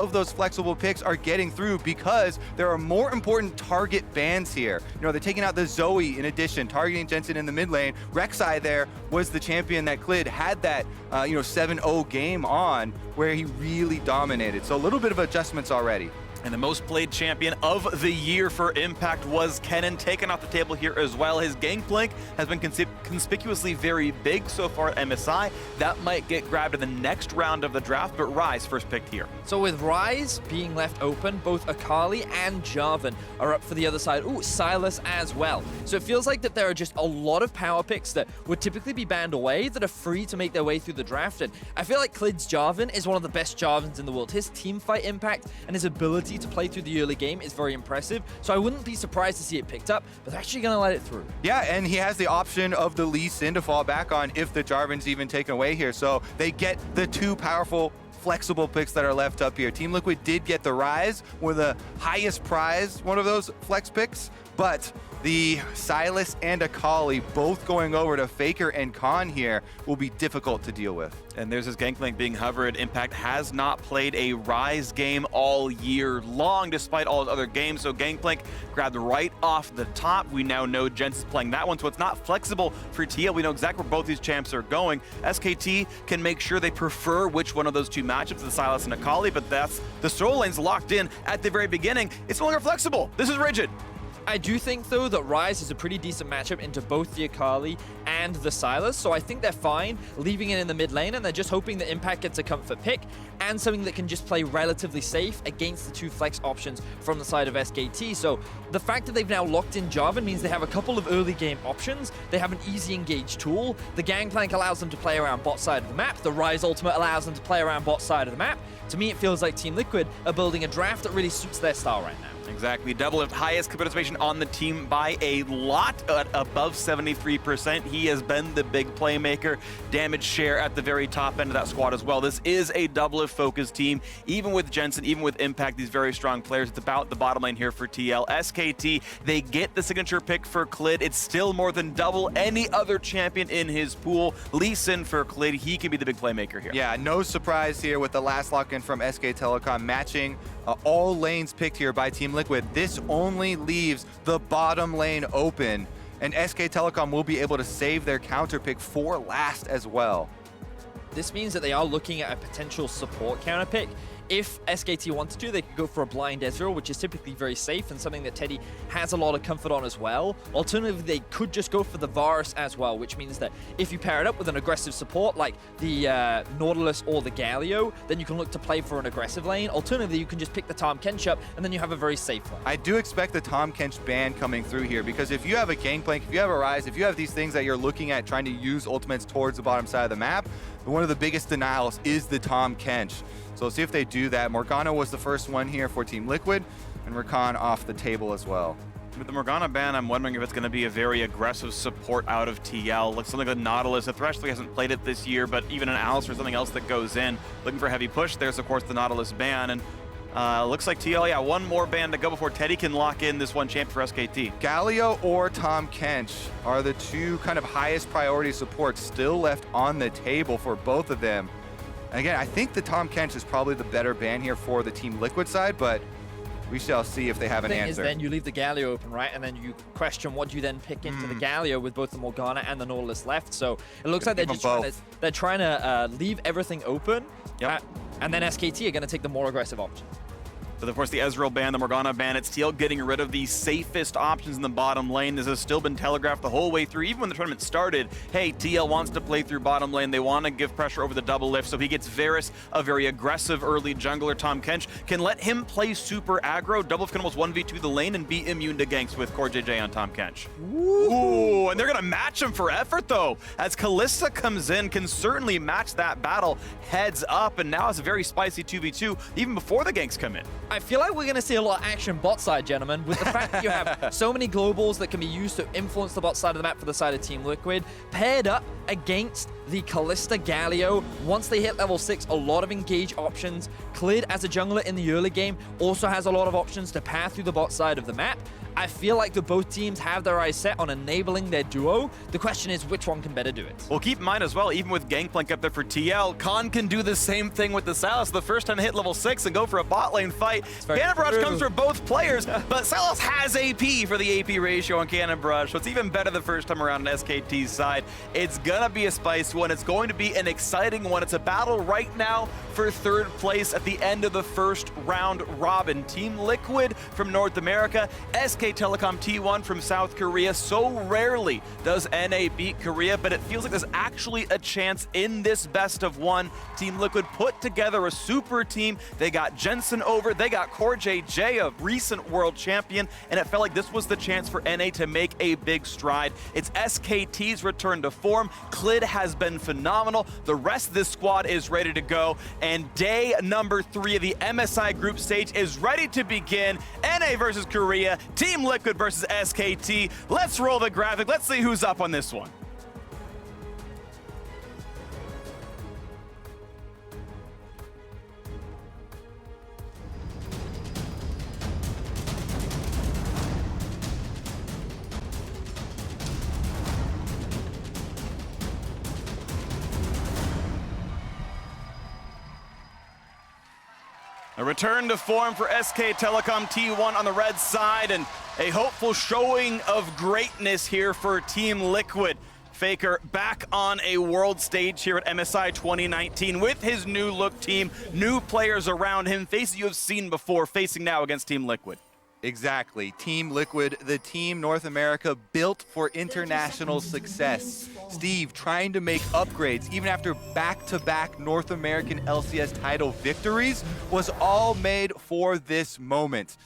of those flexible picks are getting through because there are more important target bans here. You know, they're taking out the Zoe in addition, targeting Jensen in the mid lane. Rek'Sai there was the champion that Clid had that 7-0 game on where he really dominated. So a little bit of adjustments already. And the most played champion of the year for Impact was Kennen, taken off the table here as well. His Gangplank has been conspicuously very big so far at MSI. That might get grabbed in the next round of the draft, but Ryze first picked here. So with Ryze being left open, both Akali and Jarvan are up for the other side. Ooh, Sylas as well. So it feels like that there are just a lot of power picks that would typically be banned away that are free to make their way through the draft. And I feel like Clid's Jarvan is one of the best Jarvans in the world. His teamfight impact and his ability to play through the early game is very impressive, so I wouldn't be surprised to see it picked up, but they're actually going to let it through. Yeah, and he has the option of the Lee Sin to fall back on if the Jarvan's even taken away here, so they get the two powerful flexible picks that are left up here. Team Liquid did get the Ryze, one of the highest prize, one of those flex picks, but the Sylas and Akali both going over to Faker and Khan here will be difficult to deal with. And there's this Gangplank being hovered. Impact has not played a Ryze game all year long, despite all his other games. So Gangplank grabbed right off the top. We now know Jensen's playing that one, so it's not flexible for TL. We know exactly where both these champs are going. SKT can make sure they prefer which one of those two matchups, the Sylas and Akali, but that's the solo lane's locked in at the very beginning. It's no longer flexible. This is rigid. I do think, though, that Ryze is a pretty decent matchup into both the Akali and the Sylas, so I think they're fine leaving it in the mid lane, and they're just hoping that Impact gets a comfort pick and something that can just play relatively safe against the two flex options from the side of SKT. So the fact that they've now locked in Jarvan means they have a couple of early game options. They have an easy engage tool. The Gangplank allows them to play around bot side of the map. The Ryze ultimate allows them to play around bot side of the map. To me, it feels like Team Liquid are building a draft that really suits their style right now. Exactly. DoubleLift, highest participation on the team by a lot, at above 73%. He has been the big playmaker. Damage share at the very top end of that squad as well. This is a DoubleLift-focused team. Even with Jensen, even with Impact, these very strong players. It's about the bottom lane here for TL. SKT, they get the signature pick for Clid. It's still more than double any other champion in his pool. Lee Sin for Clid. He can be the big playmaker here. Yeah, no surprise here with the last lock-in from SK Telecom matching all lanes picked here by Team Liquid. This only leaves the bottom lane open, and SK Telecom will be able to save their counter pick for last as well. This means that they are looking at a potential support counter pick. If SKT wanted to, they could go for a blind Ezreal, which is typically very safe and something that Teddy has a lot of comfort on as well. Alternatively, they could just go for the Varus as well, which means that if you pair it up with an aggressive support like the Nautilus or the Galio, then you can look to play for an aggressive lane. Alternatively, you can just pick the Tahm Kench up, and then you have a very safe lane. I do expect the Tahm Kench ban coming through here, because if you have a Gangplank, if you have a Ryze, if you have these things that you're looking at trying to use ultimates towards the bottom side of the map, one of the biggest denials is the Tahm Kench. So we'll see if they do that. Morgana was the first one here for Team Liquid, and Rakan off the table as well. With the Morgana ban, I'm wondering if it's going to be a very aggressive support out of TL. Looks something like the Nautilus. The Thresh hasn't played it this year, but even an Alice or something else that goes in. Looking for a heavy push. There's, of course, the Nautilus ban. And looks like TL, yeah, one more ban to go before Teddy can lock in this one champ for SKT. Galio or Tahm Kench are the two kind of highest priority supports still left on the table for both of them. And again, I think the Tahm Kench is probably the better ban here for the Team Liquid side, but we shall see if they have an answer. The thing is, then you leave the Galio open, right? And then you question what you then pick into the Galio with both the Morgana and the Nautilus left. So it looks like they're trying to leave everything open. Yep. And then SKT are going to take the more aggressive option. But of course, the Ezreal ban, the Morgana ban, it's TL getting rid of the safest options in the bottom lane. This has still been telegraphed the whole way through, even when the tournament started. Hey, TL wants to play through bottom lane. They want to give pressure over the DoubleLift, so he gets Varus, a very aggressive early jungler. Tahm Kench can let him play super aggro. DoubleLift can almost 1v2 the lane and be immune to ganks with CoreJJ on Tahm Kench. Ooh, and they're going to match him for effort, though, as Kalista comes in, can certainly match that battle heads up, and now it's a very spicy 2v2 even before the ganks come in. I feel like we're going to see a lot of action bot side, gentlemen, with the fact that you have so many globals that can be used to influence the bot side of the map for the side of Team Liquid, paired up against the Kalista Galio. Once they hit level 6, a lot of engage options. Clid, as a jungler in the early game, also has a lot of options to path through the bot side of the map. I feel like the both teams have their eyes set on enabling their duo. The question is, which one can better do it? Well, keep in mind as well, even with Gangplank up there for TL, Khan can do the same thing with the Sylas. The first time to hit level 6 and go for a bot lane fight. Cannon Barrage comes for both players, but Sylas has AP for the AP ratio on Cannon Barrage, so it's even better the first time around on SKT's side. It's gonna be a spicy one. It's going to be an exciting one. It's a battle right now for 3rd place at the end of the first round robin. Team Liquid from North America, SK Telecom T1 from South Korea. So rarely does NA beat Korea, but it feels like there's actually a chance in this best of one. Team Liquid put together a super team. They got Jensen over, they got CoreJJ, a recent world champion, and it felt like this was the chance for NA to make a big stride. It's SKT's return to form. Clid has been phenomenal. The rest of this squad is ready to go, and day number 3 of the MSI group stage is ready to begin. NA versus Korea, Team Liquid versus SKT. Let's roll the graphic. Let's see who's up on this one. A return to form for SK Telecom T1 on the red side, and a hopeful showing of greatness here for Team Liquid. Faker back on a world stage here at MSI 2019 with his new look team, new players around him, faces you have seen before, facing now against Team Liquid. Exactly. Team Liquid, the team North America built for international success. Steve trying to make upgrades even after back-to-back North American LCS title victories was all made for this moment.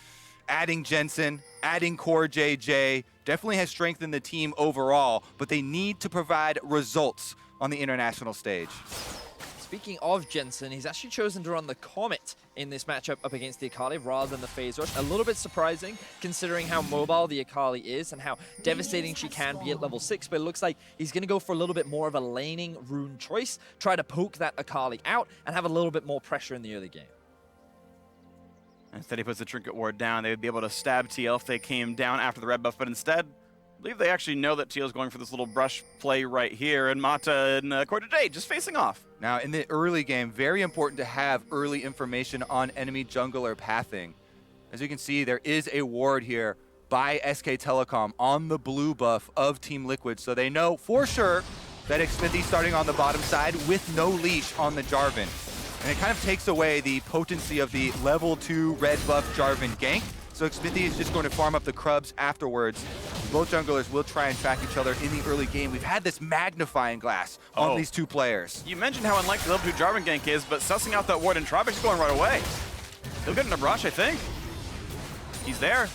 Adding Jensen, adding CoreJJ, definitely has strengthened the team overall, but they need to provide results on the international stage. Speaking of Jensen, he's actually chosen to run the Comet in this matchup up against the Akali rather than the Phase Rush. A little bit surprising considering how mobile the Akali is and how devastating she can be at level 6, but it looks like he's going to go for a little bit more of a laning rune choice, try to poke that Akali out and have a little bit more pressure in the early game. Instead he puts the Trinket Ward down. They would be able to stab TL if they came down after the red buff, but instead, I believe they actually know that TL is going for this little brush play right here, and Mata and CoreJJ just facing off. Now, in the early game, very important to have early information on enemy jungler pathing. As you can see, there is a ward here by SK Telecom on the blue buff of Team Liquid, so they know for sure that Xmithie starting on the bottom side with no leash on the Jarvan. And it kind of takes away the potency of the level 2 red buff Jarvan gank. So Xmithie is just going to farm up the Krubs afterwards. Both junglers will try and track each other in the early game. We've had this magnifying glass on these two players. You mentioned how unlikely the level 2 Jarvan gank is, but sussing out that ward and Tribec's going right away. He'll get in a brush, I think. He's there.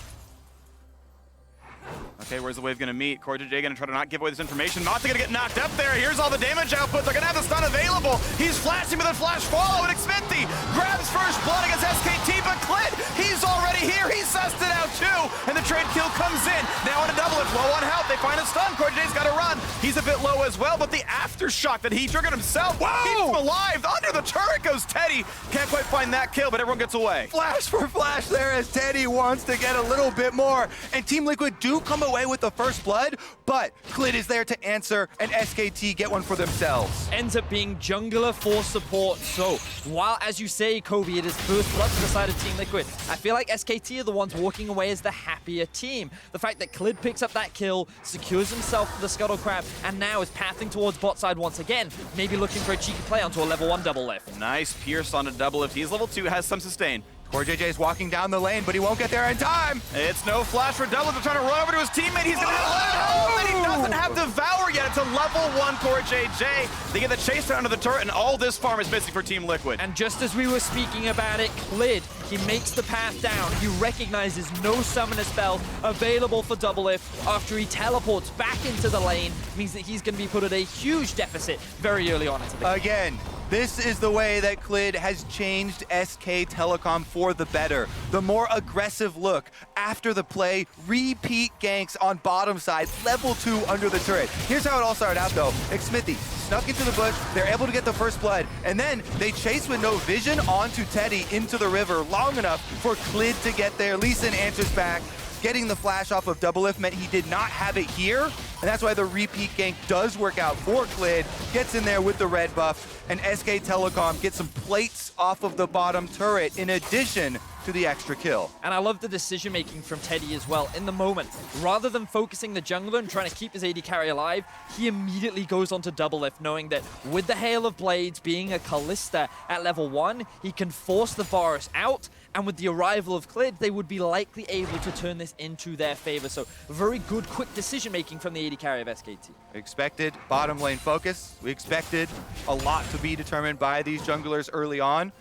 Okay, where's the wave gonna meet? CoreJJ gonna try to not give away this information. Mata gonna get knocked up there. Here's all the damage output. They're gonna have the stun available. He's flashing with a flash follow, and Xmithie grabs first blood against SKT, but Clid, he's already here. He sussed it out too, and the trade kill comes in. Now on a DoubleLift, low on health. They find a stun. CoreJJ's gotta run. He's a bit low as well, but the aftershock that he triggered himself keeps him alive. Under the turret goes Teddy. Can't quite find that kill, but everyone gets away. Flash for flash there as Teddy wants to get a little bit more. And Team Liquid do come away with the first blood, but Clid is there to answer, and SKT get one for themselves. Ends up being jungler for support. So while, as you say, Kobe, it is first blood to the side of Team Liquid, I feel like SKT are the ones walking away as the happier team. The fact that Clid picks up that kill, secures himself the Scuttle Crab, and now is pathing towards bot side once again, maybe looking for a cheeky play onto a level 1 DoubleLift. Nice pierce on a DoubleLift. He's level 2, has some sustain. CoreJJ is walking down the lane, but he won't get there in time. It's no flash for DoubleLift. They're trying to run over to his teammate. He's gonna have and he doesn't have Devour yet. It's a level 1 CoreJJ. They get the chase down to the turret, and all this farm is missing for Team Liquid. And just as we were speaking about it, Clid, he makes the path down. He recognizes no summoner spell available for DoubleLift after he teleports back into the lane. Means that he's going to be put at a huge deficit very early on into the game. Again, This is the way that Clid has changed SK Telecom for the better. The more aggressive look after the play, repeat ganks on bottom side, level 2 under the turret. Here's how it all started out though. Xmithie snuck into the bush, they're able to get the first blood, and then they chase with no vision onto Teddy into the river long enough for Clid to get there. Lee Sin answers back. Getting the flash off of DoubleLift meant he did not have it here, and that's why the repeat gank does work out for Clid. Gets in there with the red buff, and SK Telecom gets some plates off of the bottom turret in addition to the extra kill. And I love the decision making from Teddy as well. In the moment, rather than focusing the jungler and trying to keep his AD carry alive, he immediately goes onto DoubleLift, knowing that with the Hail of Blades being a Callista at level 1, he can force the Varus out, and with the arrival of Clid, they would be likely able to turn this into their favor. So very good, quick decision making from the AD carry of SKT. We expected bottom lane focus. We expected a lot to be determined by these junglers early on,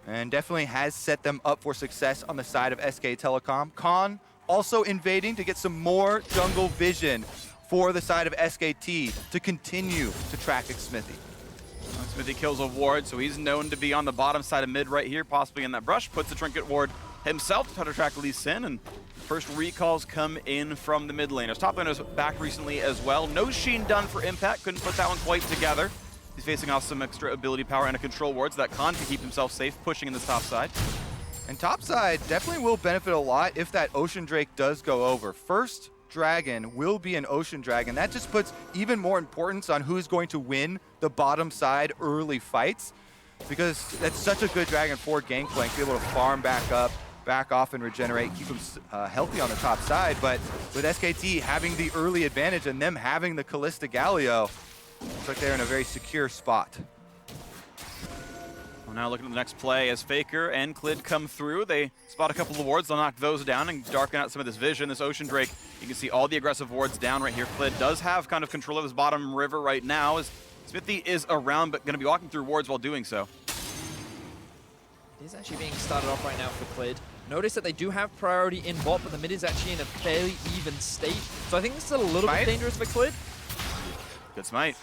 and definitely has set them up for success on the side of SK Telecom. Khan also invading to get some more jungle vision for the side of SKT to continue to track Xmithie. Xmithie kills a ward, so he's known to be on the bottom side of mid right here, possibly in that brush. Puts the trinket ward himself to try to track Lee Sin, and first recalls come in from the mid laners. Top laner's back recently as well. No Sheen done for Impact, couldn't put that one quite together. He's facing off some extra ability power and a control ward, so that Khan can keep himself safe, pushing in this top side. And top side definitely will benefit a lot if that Ocean Drake does go over. First dragon will be an Ocean Dragon. That just puts even more importance on who's going to win the bottom side early fights, because that's such a good dragon for Gangplank, be able to farm back up, back off and regenerate, keep them healthy on the top side. But with SKT having the early advantage and them having the Callista Galio, looks like they're in a very secure spot. Well, now looking at the next play as Faker and Clid come through. They spot a couple of wards. They'll knock those down and darken out some of this vision. This Ocean Drake, you can see all the aggressive wards down right here. Clid does have kind of control of his bottom river right now, as Xmithie is around, but going to be walking through wards while doing so. It is actually being started off right now for Clid. Notice that they do have priority in bot, but the mid is actually in a fairly even state. So I think this is a little bit dangerous for Clid. Good smite.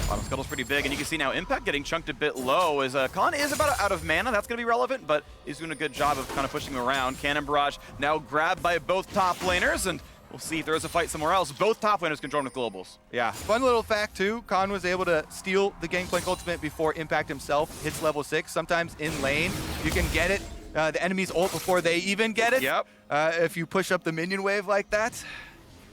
Bottom scuttle's pretty big, and you can see now Impact getting chunked a bit low as Khan is about out of mana. That's going to be relevant, but he's doing a good job of kind of pushing around. Cannon Barrage now grabbed by both top laners, and we'll see if there is a fight somewhere else. Both top laners can join with globals. Yeah, fun little fact too, Khan was able to steal the Gangplank ultimate before Impact himself hits level 6. Sometimes in lane, you can get it, the enemy's ult before they even get it. Yep. If you push up the minion wave like that.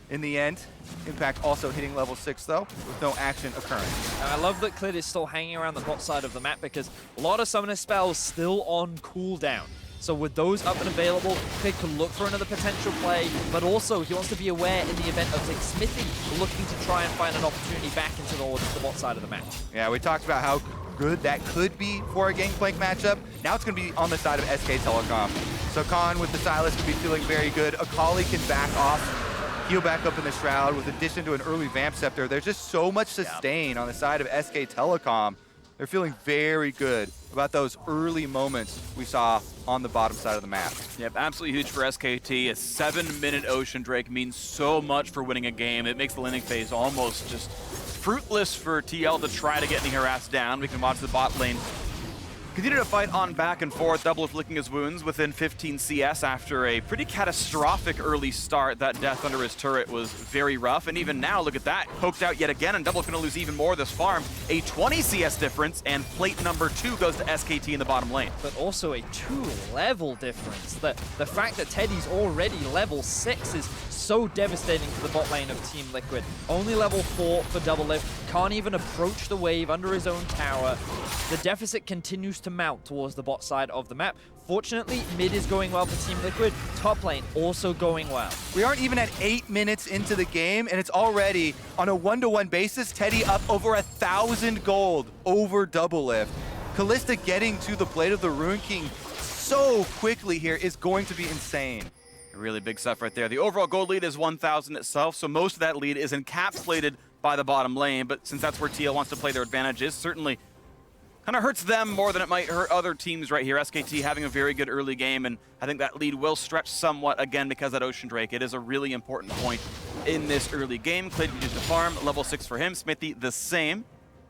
In the end, Impact also hitting level 6 though, with no action occurring. And I love that Clid is still hanging around the bot side of the map, because a lot of summoner spells still on cooldown. So with those up and available, Clid can look for another potential play, but also he wants to be aware in the event of Xmithie looking to try and find an opportunity back into the bot side of the map. Yeah, we talked about how good that could be for a Gangplank matchup. Now it's going to be on the side of SK Telecom. So Khan with the Sylas could be feeling very good. Akali can back off, heal back up in the Shroud, with addition to an early Vamp Scepter. There's just so much sustain on the side of SK Telecom. They're feeling very good about those early moments we saw on the bottom side of the map. Yep, absolutely huge for SKT. A 7-minute Ocean Drake means so much for winning a game. It makes the laning phase almost just fruitless for TL to try to get any harassed down. We can watch the bot lane continue to fight on back and forth. DoubleLift licking his wounds within 15 CS after a pretty catastrophic early start. That death under his turret was very rough, and even now, look at that. Poked out yet again, and DoubleLift gonna lose even more of this farm. A 20 CS difference, and plate number 2 goes to SKT in the bottom lane. But also a 2-level difference. The fact that Teddy's already level 6 is so devastating for the bot lane of Team Liquid. Only level 4 for DoubleLift. Can't even approach the wave under his own tower. The deficit continues to mount towards the bot side of the map. Fortunately, mid is going well for Team Liquid. Top lane also going well. We aren't even at 8 minutes into the game, and it's already on a 1-to-1 basis. Teddy up over 1,000 gold over DoubleLift. Callista getting to the Blade of the Ruin King so quickly here is going to be insane. Really big stuff right there. The overall gold lead is 1,000 itself, so most of that lead is encapsulated by the bottom lane, but since that's where TL wants to play their advantages, certainly kind of hurts them more than it might hurt other teams right here. SKT having a very good early game, and I think that lead will stretch somewhat again because of that Ocean Drake. It is a really important point in this early game. Clid used to farm, level 6 for him. Xmithie the same.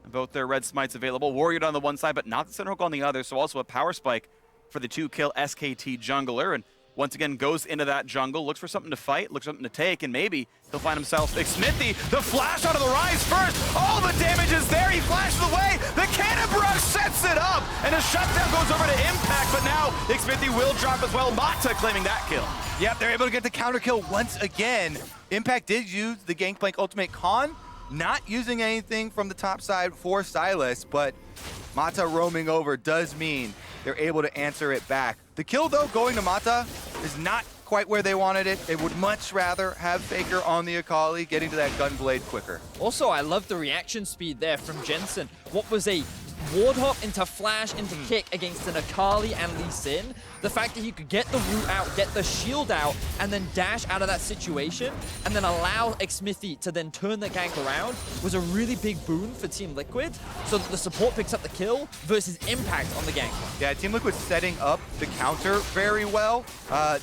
Both their red smites available. Warrior on the one side, but not the Center Hook on the other. So also a power spike for the 2-kill SKT jungler. And once again, goes into that jungle, looks for something to fight, looks for something to take, and maybe he'll find himself Xmithie. The flash out of the Rise first. All the damage is there. He flashes away. The cannon barrage sets it up, and a shutdown goes over to Impact. But now Xmithie will drop as well. Mata claiming that kill. Yep, they're able to get the counter kill once again. Impact did use the Gangplank ultimate. Khan not using anything from the top side for Sylas, but Mata roaming over does mean they're able to answer it back. The kill, though, going to Mata is not quite where they wanted it. They would much rather have Faker on the Akali, getting to that gunblade quicker. Also, I love the reaction speed there from Jensen. What was a ward hop into flash into kick against an Akali and Lee Sin. The fact that he could get the root out, get the shield out, and then dash out of that situation, and then allow Xmithie to then turn the gank around was a really big boon for Team Liquid, so that the support picks up the kill versus Impact on the gank. Yeah, Team Liquid setting up the counter very well.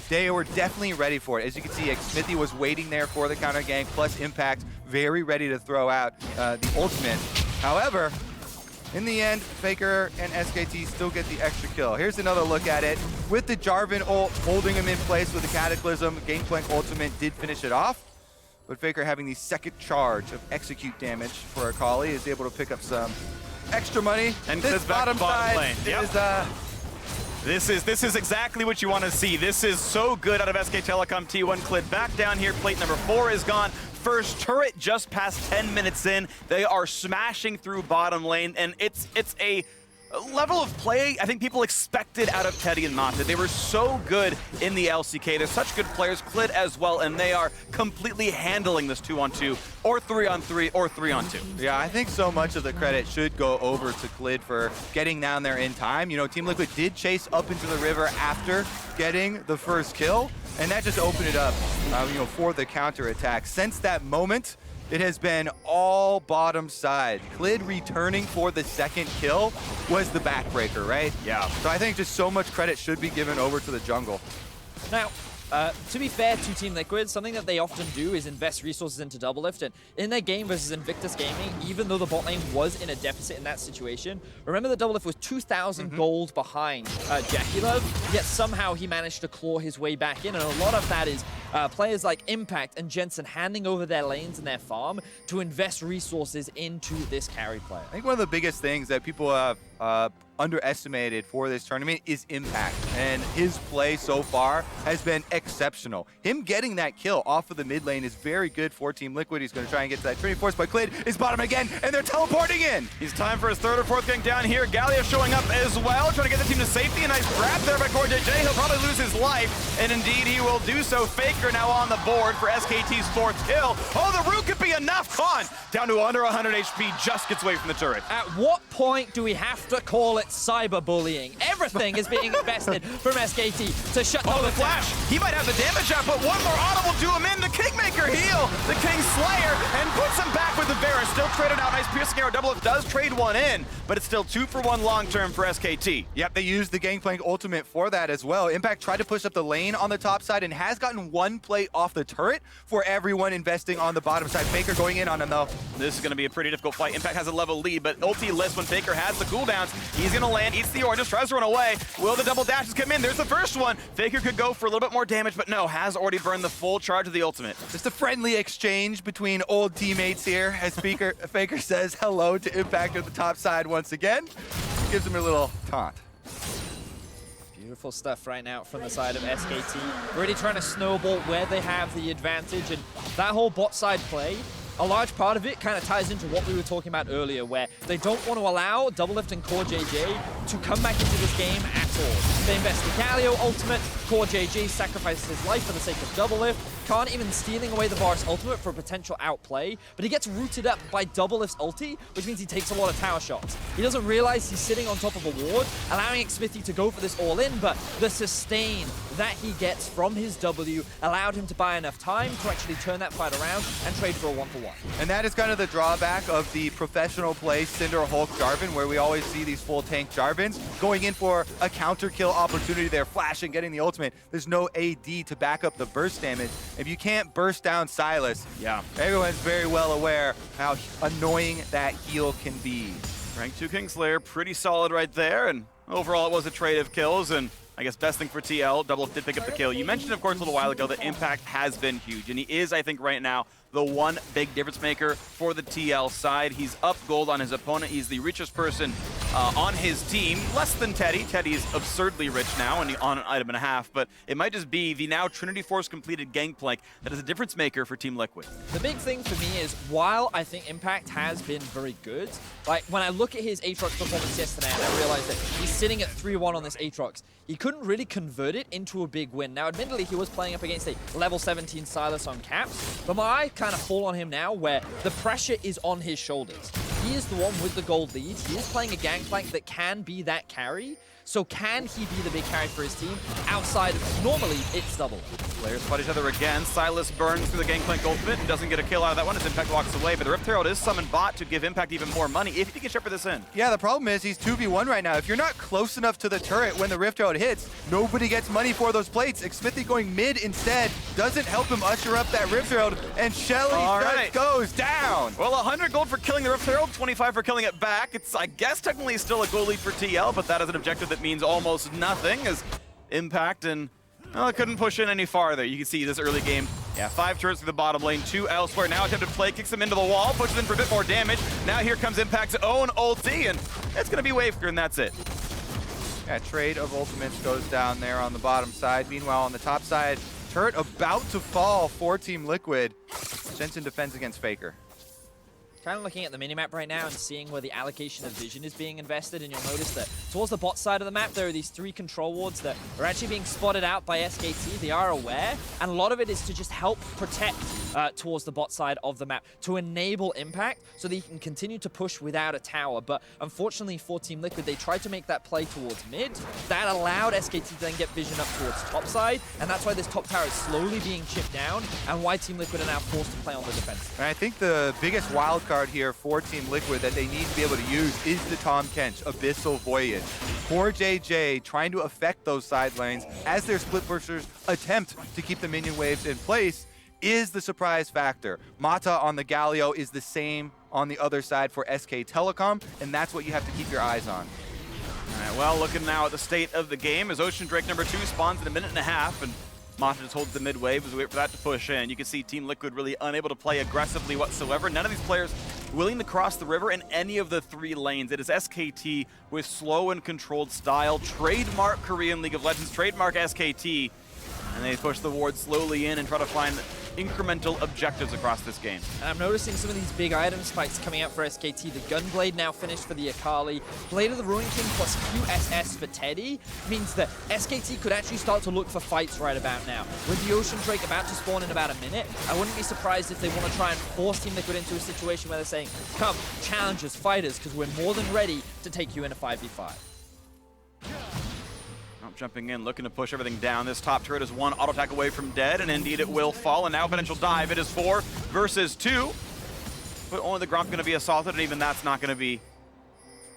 They were definitely ready for it. As you can see, Xmithie was waiting there for the counter gank, plus Impact very ready to throw out the ultimate. However, in the end, Faker and SKT still get the extra kill. Here's another look at it. With the Jarvan ult holding him in place with the Cataclysm, Gangplank ultimate did finish it off. But Faker having the second charge of execute damage for Akali is able to pick up some extra money. And this bottom side is This is exactly what you want to see. This is so good out of SK Telecom T1. Clid back down here. Plate number 4 is gone. First turret just past 10 minutes in. They are smashing through bottom lane, and it's a level of play I think people expected out of Teddy and Mata. They were so good in the LCK. They're such good players, Clid as well, and they are completely handling this 2-on-2 or 3-on-3 or 3-on-2. Yeah, I think so much of the credit should go over to Clid for getting down there in time. You know, Team Liquid did chase up into the river after getting the first kill, and that just opened it up, you know, for the counter attack. Since that moment, it has been all bottom side. Clid returning for the second kill was the backbreaker, right? Yeah. So I think just so much credit should be given over to the jungle. Now, to be fair to Team Liquid, something that they often do is invest resources into DoubleLift. And in their game versus Invictus Gaming, even though the bot lane was in a deficit in that situation, remember that DoubleLift was 2,000 gold behind Jackie Love, yet somehow he managed to claw his way back in. And a lot of that is players like Impact and Jensen handing over their lanes and their farm to invest resources into this carry player. I think one of the biggest things that people have underestimated for this tournament is Impact, and his play so far has been exceptional. Him getting that kill off of the mid lane is very good for Team Liquid. He's going to try and get to that Trinity Force, but Clid is bottom again, and they're teleporting in. He's time for his third or fourth gank down here. Gallia showing up as well, trying to get the team to safety. A nice grab there by CoreJJ. He'll probably lose his life, and indeed he will do so. Faker now on the board for SKT's fourth kill. Oh, the root could be enough. Khan down to under 100 HP, just gets away from the turret. At what point do we have to call it cyberbullying? Everything is being invested from SKT to shut down the flash. He might have the damage up, but one more auto will do him in. The Kingmaker heal, the Kingslayer, and puts him back with the Vera. Still traded out. Nice piercing arrow. DoubleLift does trade one in, but it's still 2 for 1 long term for SKT. Yep, they used the Gangplank ultimate for that as well. Impact tried to push up the lane on the top side and has gotten one play off the turret for everyone investing on the bottom side. Faker going in on him though. This is going to be a pretty difficult fight. Impact has a level lead, but ulti lists when Faker has the cooldowns. He's going to land, eats the orange, tries to run away. Will the double dashes come in? There's the first one. Faker could go for a little bit more damage, but no, has already burned the full charge of the ultimate. Just a friendly exchange between old teammates here as Faker says hello to Impact at the top side once again. Gives him a little taunt. Beautiful stuff right now from the side of SKT. Really trying to snowball where they have the advantage, and that whole bot side play, a large part of it kind of ties into what we were talking about earlier, where they don't want to allow DoubleLift and CoreJJ to come back into this game at all. They invest the Galio ultimate, CoreJJ sacrifices his life for the sake of DoubleLift, Khan even stealing away the Varus ultimate for a potential outplay, but he gets rooted up by DoubleLift's ulti, which means he takes a lot of tower shots. He doesn't realize he's sitting on top of a ward, allowing Xmithie to go for this all-in, but the sustain that he gets from his W allowed him to buy enough time to actually turn that fight around and trade for a 1-for-1. And that is kind of the drawback of the professional play Cinder, Hulk, Jarvan, where we always see these full tank Jarvan. Jarvans, going in for a counter kill opportunity there, flashing, getting the ultimate. There's no AD to back up the burst damage. If you can't burst down Sylas, everyone's very well aware how annoying that heal can be. Rank 2 Kingslayer, pretty solid right there, and overall it was a trade of kills, and I guess best thing for TL, DoubleLift did pick up the kill. You mentioned, of course, a little while ago that impact has been huge, and he is, I think, right now, the one big difference maker for the TL side. He's up gold on his opponent. He's the richest person on his team, less than Teddy. Teddy's absurdly rich now and on an item and a half, but it might just be the now Trinity Force completed Gangplank that is a difference maker for Team Liquid. The big thing for me is, while I think Impact has been very good, like when I look at his Aatrox performance yesterday and I realize that he's sitting at 3-1 on this Aatrox, he couldn't really convert it into a big win. Now, admittedly, he was playing up against a level 17 Sylas on caps, but my eye kind of fall on him now where the pressure is on his shoulders. He is the one with the gold lead. He is playing a Gangplank that can be that carry. So can he be the big carry for his team outside of normally it's DoubleLift? Players spot each other again. Sylas burns through the Gangplank ultimate and doesn't get a kill out of that one as Impact walks away, but the Rift Herald is summoned bot to give Impact even more money if he can shepherd this in. Yeah, the problem is he's 2v1 right now. If you're not close enough to the turret when the Rift Herald hits, nobody gets money for those plates. Xmithie going mid instead doesn't help him usher up that Rift Herald, and Shelly just goes down. Well, 100 gold for killing the Rift Herald, 25 for killing it back. It's, I guess, technically still a goal lead for TL, but that is an objective that means almost nothing as Impact and well, it couldn't push in any farther. You can see this early game. Yeah, 5 turrets through the bottom lane, 2 elsewhere. Now attempted play, kicks him into the wall, pushes in for a bit more damage. Now here comes Impact's own ulti, and it's going to be Waveker, and that's it. Yeah, trade of ultimates goes down there on the bottom side. Meanwhile, on the top side, turret about to fall for Team Liquid. Jensen defends against Faker. Kind of looking at the minimap right now and seeing where the allocation of vision is being invested, and you'll notice that towards the bot side of the map, there are these 3 control wards that are actually being spotted out by SKT. They are aware, and a lot of it is to just help protect towards the bot side of the map, to enable Impact so that he can continue to push without a tower. But unfortunately for Team Liquid, they tried to make that play towards mid. That allowed SKT to then get vision up towards top side, and that's why this top tower is slowly being chipped down, and why Team Liquid are now forced to play on the defense. And I think the biggest wild card here for Team Liquid that they need to be able to use is the Tahm Kench Abyssal Voyage. CoreJJ trying to affect those side lanes as their split pushers attempt to keep the minion waves in place is the surprise factor. Mata on the Galio is the same on the other side for SK Telecom, and that's what you have to keep your eyes on. All right, well, looking now at the state of the game as Ocean Drake number 2 spawns in a minute and a half, and Mata just holds the mid wave as we wait for that to push in. You can see Team Liquid really unable to play aggressively whatsoever. None of these players willing to cross the river in any of the 3 lanes. It is SKT with slow and controlled style, trademark Korean League of Legends, trademark SKT, and they push the ward slowly in and try to find incremental objectives across this game. And I'm noticing some of these big item spikes coming out for SKT. The Gunblade now finished for the Akali. Blade of the Ruin King plus QSS for Teddy means that SKT could actually start to look for fights right about now. With the Ocean Drake about to spawn in about a minute, I wouldn't be surprised if they want to try and force Team Liquid into a situation where they're saying, come, challengers, fighters, because we're more than ready to take you in a 5v5. Jumping in, looking to push everything down. This top turret is 1 auto attack away from dead, and indeed it will fall. And now potential dive. It is 4 versus 2. But only the Gromp going to be assaulted, and even that's not going to be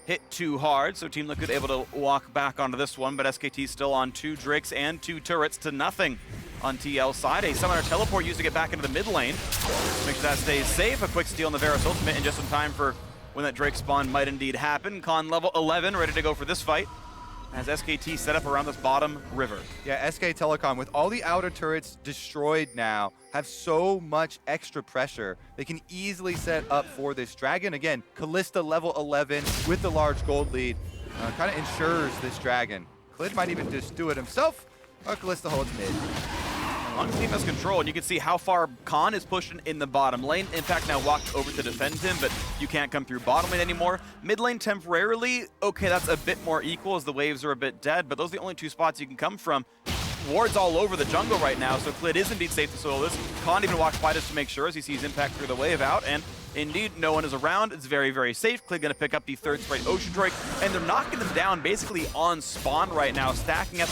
hit too hard. So Team Liquid able to walk back onto this one, but SKT still on 2 Drakes and 2 turrets to nothing on TL side. A summoner teleport used to get back into the mid lane. Make sure that stays safe. A quick steal on the Varus ultimate, and just in time for when that Drake spawn might indeed happen. Con level 11, ready to go for this fight, as SKT set up around this bottom river. Yeah, SK Telecom, with all the outer turrets destroyed now, have so much extra pressure. They can easily set up for this dragon. Again, Kalista level 11 with the large gold lead kind of ensures this dragon. Clid might even just do it himself, or Kalista holds mid. As long as the team has control, and you can see how far Khan is pushed in the bottom lane. Impact now walked over to defend him, but you can't come through bottom lane anymore. Mid lane temporarily, okay, that's a bit more equal as the waves are a bit dead, but those are the only 2 spots you can come from. Wards all over the jungle right now, so Clid is indeed safe to solo this. Khan even walks by just to make sure as he sees Impact through the wave out, and Indeed, no one is around. It's very, very safe. Clid going to pick up the third Sprite Ocean Droid, and they're knocking them down basically on spawn right now, stacking up,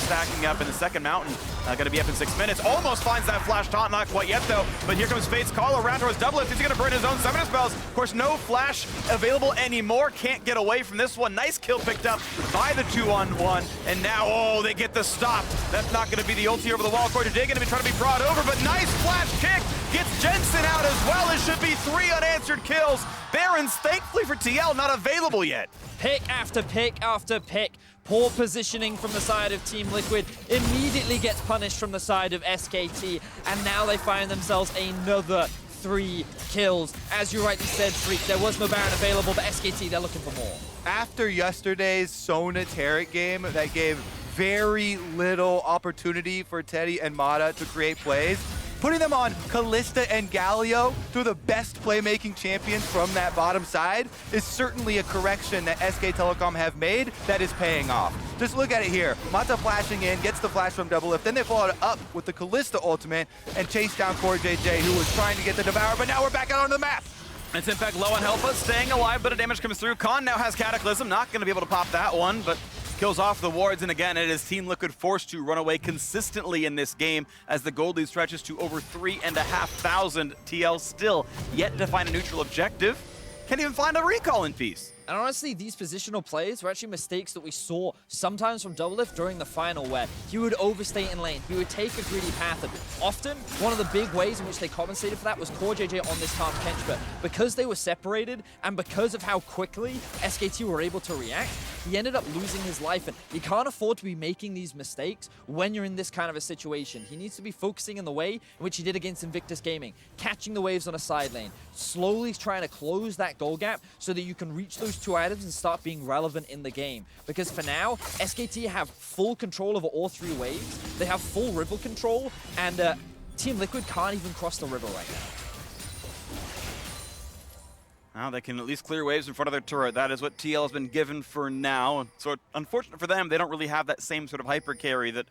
and the second mountain going to be up in 6 minutes. Almost finds that flash taunt, not quite yet though, but here comes Fate's call around towards DoubleLift. He's going to burn his own summoner spells. Of course, no flash available anymore. Can't get away from this one. Nice kill picked up by the 2-on-1, and now, oh, they get the stop. That's not going to be the ulti over the wall. CoreJJ going to be trying to be brought over, but nice flash kick. Gets Jensen out as well. It should be 3 unanswered kills. Barons, thankfully for TL, not available yet. Pick after pick after pick. Poor positioning from the side of Team Liquid immediately gets punished from the side of SKT, and now they find themselves another 3 kills. As you rightly said, Phreak, there was no Baron available, but SKT, they're looking for more. After yesterday's Sona Taric game that gave very little opportunity for Teddy and Mata to create plays, putting them on Kalista and Galio, two of the best playmaking champions from that bottom side, is certainly a correction that SK Telecom have made that is paying off. Just look at it here. Mata flashing in, gets the flash from DoubleLift, then they followed up with the Kalista ultimate and chased down CoreJJ, who was trying to get the Devour, but now we're back out onto the map. It's in fact low on health, but staying alive, but a damage comes through. Khan now has Cataclysm, not going to be able to pop that one, but kills off the wards, and again, it is Team Liquid forced to run away consistently in this game as the gold lead stretches to over 3,500. TL still yet to find a neutral objective. Can't even find a recall in peace. And honestly, these positional plays were actually mistakes that we saw sometimes from DoubleLift during the final, where he would overstay in lane, he would take a greedy path, and often one of the big ways in which they compensated for that was CoreJJ on this Calm Kench, but because they were separated and because of how quickly SKT were able to react, he ended up losing his life, and you can't afford to be making these mistakes when you're in this kind of a situation. He needs to be focusing in the way in which he did against Invictus Gaming, catching the waves on a side lane, slowly trying to close that goal gap so that you can reach those 2 items and start being relevant in the game. Because for now, SKT have full control over all 3 waves, they have full river control, and Team Liquid can't even cross the river right now. Now they can at least clear waves in front of their turret. That is what TL has been given for now. So unfortunate for them, they don't really have that same sort of hyper carry that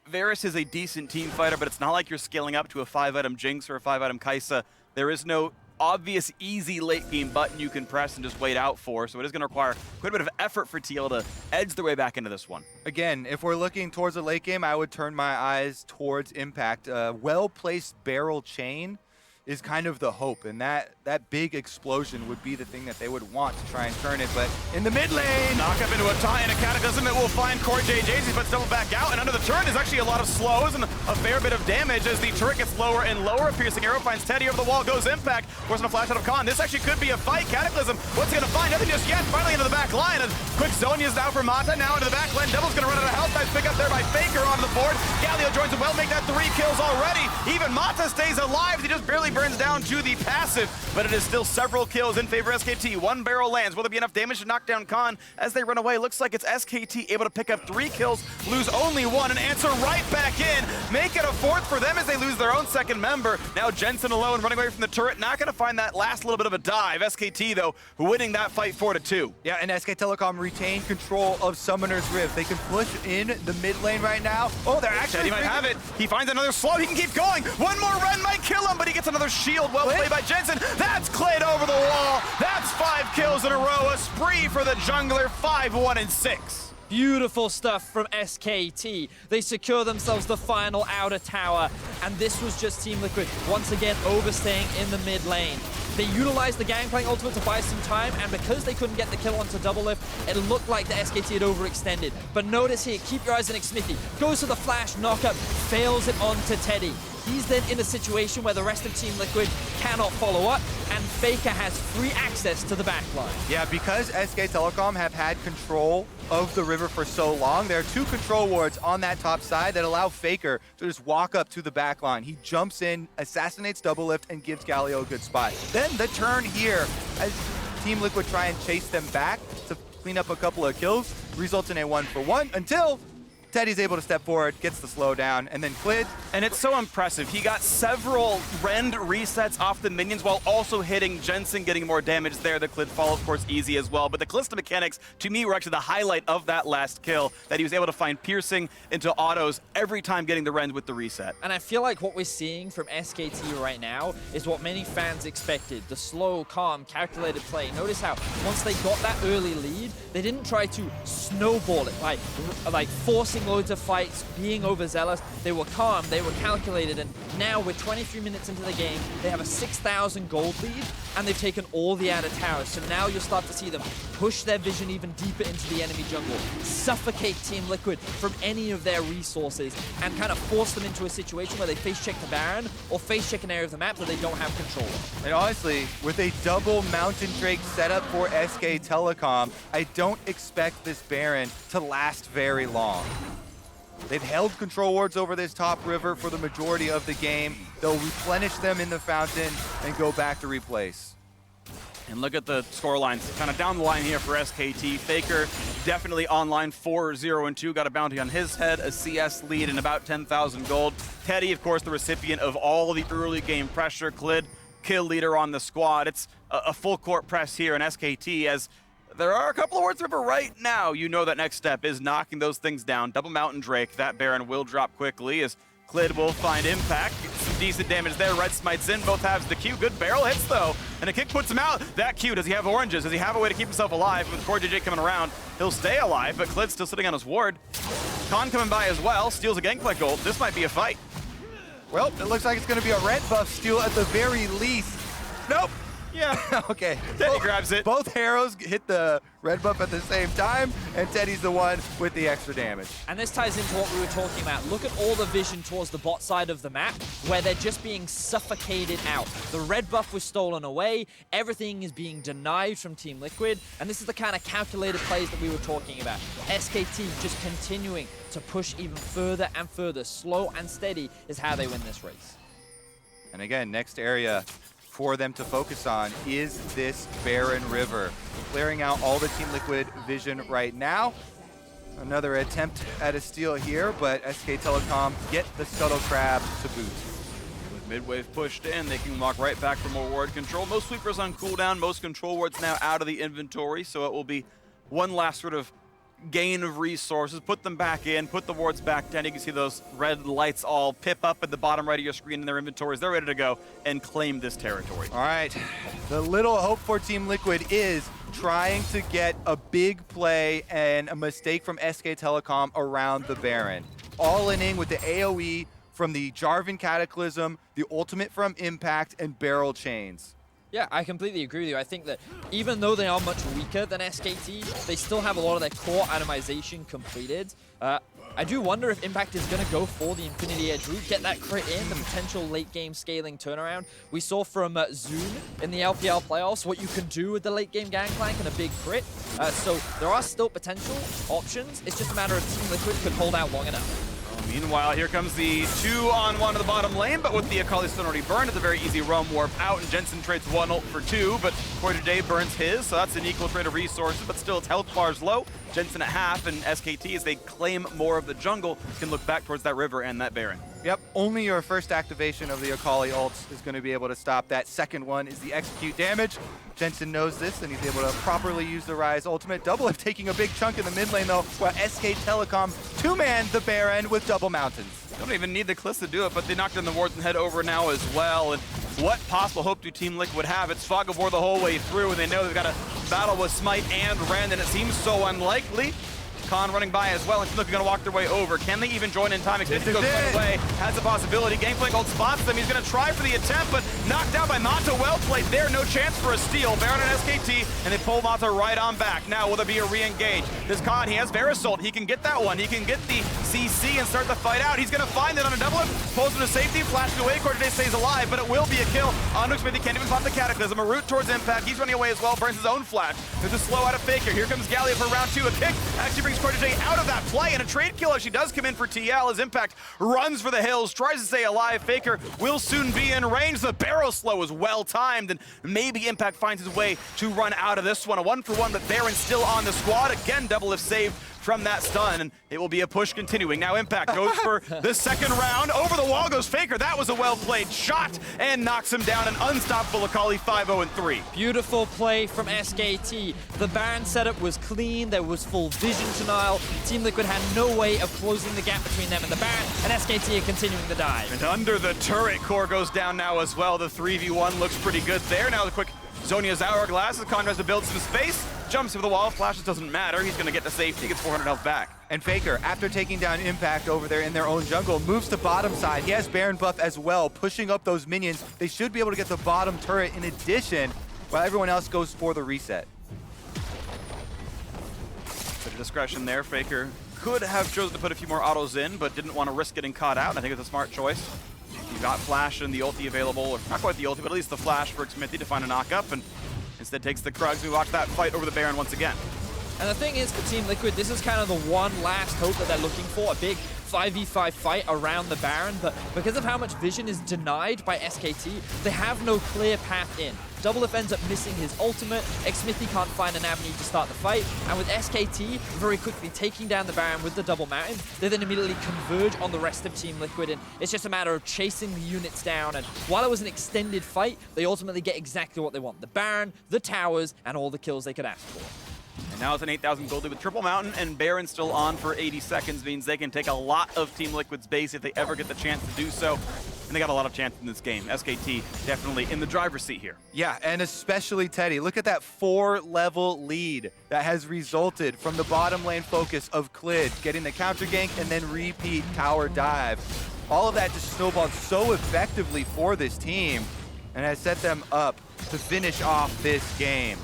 Varus is a decent team fighter, but it's not like you're scaling up to a 5-item Jinx or a 5-item Kai'Sa. There is no obvious easy late game button you can press and just wait out for, so it is going to require quite a bit of effort for TL to edge their way back into this one. Again, if we're looking towards the late game, I would turn my eyes towards Impact. Well-placed barrel chain is kind of the hope, and that big explosion would be the thing that they would want to try and turn it, but in the mid lane, knock up into a tie and a Cataclysm. It will find CoreJJ, but double back out, and under the turret is actually a lot of slows and a fair bit of damage as the turret gets lower and lower. A piercing arrow finds Teddy over the wall, goes Impact, forcing a flash out of Khan. This actually could be a fight. Cataclysm, what's he gonna find? Nothing just yet. Finally into the back line, and quick Zonia's now for Mata, now into the back line. Double's gonna run out of health. Nice pick up there by Faker on the board. Galio joins him well, make that 3 kills already. Even Mata stays alive. He just barely burns down to the passive, but it is still several kills in favor of SKT. 1 barrel lands. Will there be enough damage to knock down Khan as they run away? Looks like it's SKT able to pick up 3 kills, lose only 1, and answer right back in. Make it a 4th for them as they lose their own second member. Now Jensen alone running away from the turret. Not going to find that last little bit of a dive. SKT, though, winning that fight 4-2. Yeah, and SK Telecom retain control of Summoner's Rift. They can push in the mid lane right now. Oh, they're actually... He might have it. He finds another slow. He can keep going. One more run might kill him, but he gets another shield. Well played by Jensen. That's Clid over the wall. That's 5 kills in a row. A spree for the jungler. 5-1-6. Beautiful stuff from SKT. They secure themselves the final outer tower, and this was just Team Liquid once again overstaying in the mid lane. They utilized the Gangplank ultimate to buy some time, and because they couldn't get the kill onto DoubleLift, it looked like the SKT had overextended. But notice here, keep your eyes on Xmithie. Goes to the flash, knockup, fails it onto Teddy. He's then in a situation where the rest of Team Liquid cannot follow up, and Faker has free access to the backline. Yeah, because SK Telecom have had control of the river for so long, there are 2 control wards on that top side that allow Faker to just walk up to the backline. He jumps in, assassinates DoubleLift, and gives Galio a good spot. Then the turn here, as Team Liquid try and chase them back to clean up a couple of kills, results in a 1-for-1 until Teddy's able to step forward, gets the slowdown, and then Clid. And it's so impressive. He got several rend resets off the minions while also hitting Jensen, getting more damage there. The Clid fall, of course, easy as well. But the Callista mechanics, to me, were actually the highlight of that last kill, that he was able to find piercing into autos every time getting the rend with the reset. And I feel like what we're seeing from SKT right now is what many fans expected. The slow, calm, calculated play. Notice how once they got that early lead, they didn't try to snowball it, like forcing loads of fights, being overzealous. They were calm, they were calculated, and now we're 23 minutes into the game. They have a 6,000 gold lead, and they've taken all the outer towers. So now you'll start to see them push their vision even deeper into the enemy jungle, suffocate Team Liquid from any of their resources, and kind of force them into a situation where they face check the Baron or face check an area of the map that they don't have control of. And honestly, with a double Mountain Drake setup for SK Telecom, I don't expect this Baron to last very long. They've held control wards over this top river for the majority of the game. They'll replenish them in the fountain and go back to replace. And look at the score lines, kind of down the line here for SKT. Faker definitely online 4-0-2, got a bounty on his head, a CS lead and about 10,000 gold. Teddy, of course, the recipient of all the early game pressure. Clid, kill leader on the squad. It's a full court press here in SKT as there are a couple of wards river right now. You know that next step is knocking those things down. Double Mountain Drake, that Baron will drop quickly as Clid will find impact. Some decent damage there. Red smites in, both halves the Q. Good barrel hits though, and a kick puts him out. That Q, does he have oranges? Does he have a way to keep himself alive? With CoreJJ coming around, he'll stay alive, but Clid's still sitting on his ward. Khan coming by as well, steals a Gangplank gold. This might be a fight. Well, it looks like it's going to be a red buff steal at the very least. Nope. Yeah. Okay. Teddy grabs it. Both Harrows hit the red buff at the same time, and Teddy's the one with the extra damage. And this ties into what we were talking about. Look at all the vision towards the bot side of the map, where they're just being suffocated out. The red buff was stolen away, everything is being denied from Team Liquid, and this is the kind of calculated plays that we were talking about. SKT just continuing to push even further and further. Slow and steady is how they win this race. And again, next area for them to focus on is this Baron River. Clearing out all the Team Liquid vision right now. Another attempt at a steal here, but SK Telecom get the Scuttle Crab to boot. With mid-wave pushed in, they can walk right back for more ward control. Most sweepers on cooldown, most control wards now out of the inventory, so it will be one last sort of gain of resources, put them back in, put the wards back down. You can see those red lights all pip up at the bottom right of your screen in their inventories. They're ready to go and claim this territory. All right, the little hope for Team Liquid is trying to get a big play and a mistake from SK Telecom around the Baron. All in with the AoE from the Jarvan Cataclysm, the ultimate from Impact, and barrel chains. Yeah, I completely agree with you. I think that even though they are much weaker than SKT, they still have a lot of their core itemization completed. I do wonder if Impact is going to go for the Infinity Edge route, get that crit in, the potential late game scaling turnaround. We saw from Zune in the LPL playoffs what you can do with the late game Gangplank and a big crit. So there are still potential options. It's just a matter of Team Liquid could hold out long enough. Meanwhile, here comes the 2-on-1 to the bottom lane, but with the Akali stun already burned, it's a very easy roam warp out, and Jensen trades 1 ult for 2, but CoreJJ burns his, so that's an equal trade of resources, but still its health bar's low. Jensen at half, and SKT, as they claim more of the jungle, can look back towards that river and that Baron. Yep, only your first activation of the Akali ults is going to be able to stop that. Second one is the execute damage. Jensen knows this, and he's able to properly use the Rise ultimate. DoubleLift taking a big chunk in the mid lane, though, while SK Telecom two-man the Baron with double mountains. Don't even need the Cliffs to do it, but they knocked in the wards and head over now as well. And what possible hope do Team Liquid have? It's Fog of War the whole way through, and they know they've got to battle with Smite and Rend, and it seems so unlikely. Khan running by as well, and Phreak are going to walk their way over. Can they even join in time? Xmithie goes right away, has a possibility. Gangplank ult spots them. He's going to try for the attempt, but knocked out by Mata. Well played there. No chance for a steal. Baron and SKT, and they pull Mata right on back. Now, will there be a re-engage? This Khan, he has Verisult. He can get that one. He can get the CC and start the fight out. He's going to find it on a double up. Pulls him to safety, flashes away. CoreJJ stays alive, but it will be a kill. On Xmithie, can't even pop the Cataclysm. A route towards Impact. He's running away as well. Burns his own flash. There's a slow out of Faker. Here comes Gallia for round 2. A kick actually brings CoreJJ out of that play, and a trade kill actually does come in for TL as Impact runs for the hills, tries to stay alive. Faker will soon be in range. The barrel slow is well timed, and maybe Impact finds his way to run out of this one. A 1-for-1, but Baron still on the squad. Again, DoubleLift saved from that stun, and it will be a push continuing. Now Impact goes for the second round. Over the wall goes Faker. That was a well-played shot and knocks him down. An unstoppable Akali 5-0-3. Beautiful play from SKT. The Baron setup was clean. There was full vision denial. Team Liquid had no way of closing the gap between them and the Baron, and SKT are continuing the dive. And under the turret, core goes down now as well. The 3v1 looks pretty good there. Now the quick Zhonya's Hourglass. Conrad has to build some space. Jumps over the wall. Flashes doesn't matter. He's going to get to safety. Gets 400 health back. And Faker, after taking down Impact over there in their own jungle, moves to bottom side. He has Baron buff as well, pushing up those minions. They should be able to get the bottom turret in addition, while everyone else goes for the reset. Bit of discretion there. Faker could have chosen to put a few more autos in, but didn't want to risk getting caught out. I think it's a smart choice. You got Flash and the ulti available, or not quite the ulti, but at least the Flash for Xmithie to find a knock-up, and instead takes the Krugs. We watch that fight over the Baron once again. And the thing is, for Team Liquid, this is kind of the one last hope that they're looking for, a big 5v5 fight around the Baron, but because of how much vision is denied by SKT, they have no clear path in. DoubleLift ends up missing his ultimate, Xmithie can't find an avenue to start the fight, and with SKT very quickly taking down the Baron with the double mountain, they then immediately converge on the rest of Team Liquid, and it's just a matter of chasing the units down, and while it was an extended fight, they ultimately get exactly what they want. The Baron, the towers, and all the kills they could ask for. And now it's an 8,000 gold lead with Triple Mountain, and Baron still on for 80 seconds, means they can take a lot of Team Liquid's base if they ever get the chance to do so. And they got a lot of chance in this game. SKT definitely in the driver's seat here. Yeah, and especially Teddy. Look at that 4-level lead that has resulted from the bottom lane focus of Clid, getting the counter gank and then repeat tower dive. All of that just snowballed so effectively for this team and has set them up to finish off this game.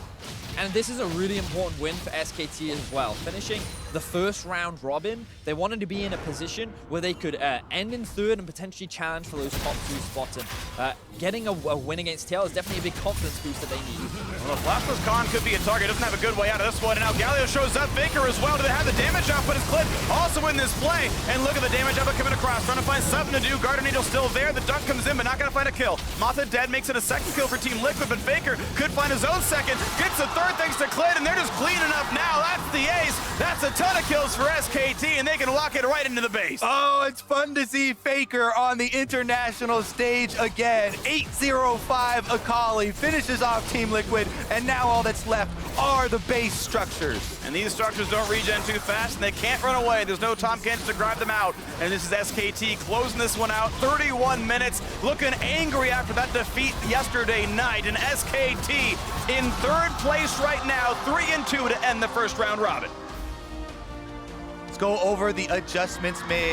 And this is a really important win for SKT as well. Finishing the first round robin, they wanted to be in a position where they could end in third and potentially challenge for those top 2 spots. And getting a win against TL is definitely a big confidence boost that they need. Well, Flashless Khan could be a target. Doesn't have a good way out of this one. And now Galio shows up. Faker as well. Do they have the damage output? Is Clid also in this play? And look at the damage output coming across. Trying to find something to do. Garden Angel still there. The dunk comes in, but not going to find a kill. Matha dead makes it a second kill for Team Liquid, but Faker could find his own second. Gets a third thanks to Clid, and they're just cleaning up now. That's the ace. That's a ton of kills for SKT, and they can walk it right into the base. Oh, it's fun to see Faker on the international stage again. 8-0-5 Akali finishes off Team Liquid, and now all that's left are the base structures. And these structures don't regen too fast, and they can't run away. There's no Tom Kent to grab them out. And this is SKT closing this one out. 31 minutes, looking angry after that defeat yesterday night. And SKT in third place right now, 3-2 to end the first round robin. Let's go over the adjustments made